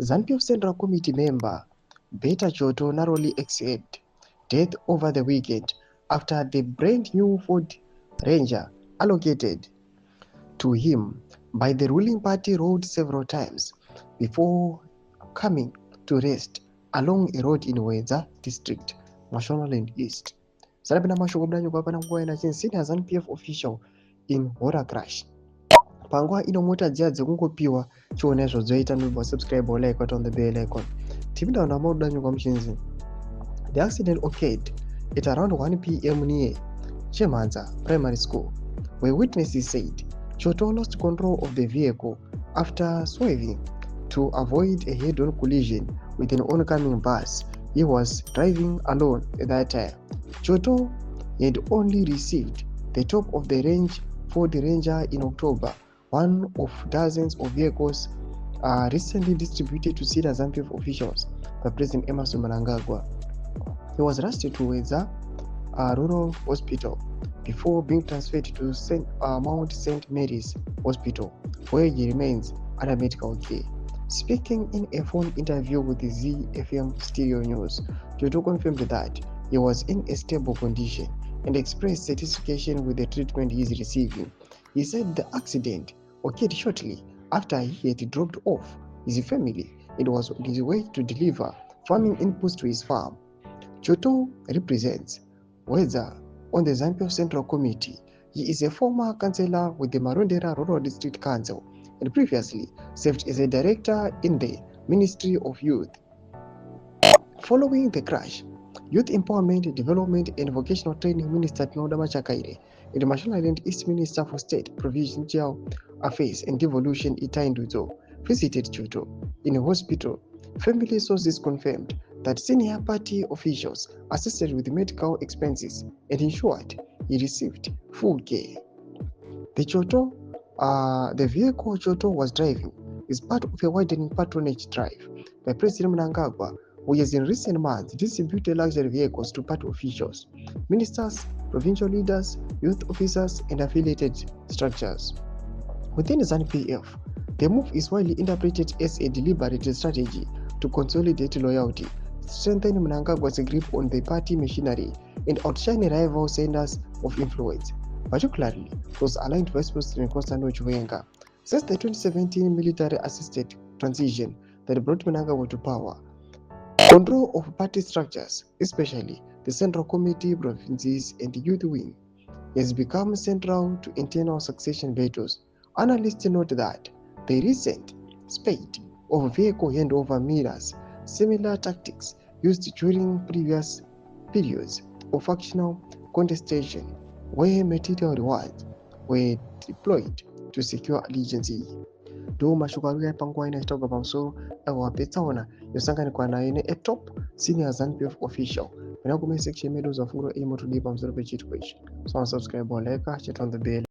ZANU-PF Central Committee member Beta Choto narrowly escaped death over the weekend after the brand new Ford Ranger allocated to him by the ruling party rolled several times before coming to rest along a road in Weza district, Mashonaland East. Sarabina Mashogobdanyo Babana Ngwena senior ZANU-PF official in horror crash. Panguwa ino mota dziya dzekungopiwa chionesvo dzoita nobva subscribe or like on the bell icon. Tipinda na mauddanyo kwa mchinzi. The accident occurred at around 1 p.m. near Chamiza Primary School, where witnesses said Choto lost control of the vehicle after swerving to avoid a head-on collision with an oncoming bus. He was driving alone at that time. Choto had only received the top of the range Ford Ranger in October, one of dozens of vehicles recently distributed to senior ZANU-PF officials by President Emerson Mnangagwa. He was rushed to Weza Rural Hospital before being transferred to Mount St. Mary's Hospital, where he remains under medical care. Speaking in a phone interview with the ZFM Stereo News, Choto confirmed that he was in a stable condition and expressed satisfaction with the treatment he is receiving. He said the accident occurred shortly after he had dropped off his family and was on his way to deliver farming inputs to his farm. Choto represents Weza on the ZANU-PF Central Committee. He is a former councillor with the Marondera Rural District Council and previously served as a director in the Ministry of Youth. Following the crash, Youth Empowerment, Development and Vocational Training Minister Tinoda Machakaire and the Mashonaland East Minister for State Provincial Affairs and Devolution Itainduzo visited Choto in a hospital. Family sources confirmed that senior party officials assisted with medical expenses and ensured he received full care. The vehicle Choto was driving is part of a widening patronage drive by President Mnangagwa, who has in recent months distributed luxury vehicles to party officials, ministers, provincial leaders, youth officers, and affiliated structures. Within ZANU-PF, the move is widely interpreted as a deliberate strategy to consolidate loyalty, strengthen Mnangagwa's grip on the party machinery, and outshine rival centers of influence, particularly those aligned Vice President Constantino Chiwenga. Since the 2017 military-assisted transition that brought Mnangagwa to power, control of party structures, especially the Central Committee, provinces, and the Youth Wing, has become central to internal succession battles. Analysts note that the recent spate of vehicle handover mirrors similar tactics used during previous periods of factional contestation, where material rewards were deployed to secure allegiance. Do mashukaruya panguwa inahitoka pamsoro awapetsaona yosanganikwa nayo ine a top senior ZANU-PF official when I comment section medos of Fungro imo to leave pamsoro pechitwish. So subscribe or like, chat on the bell.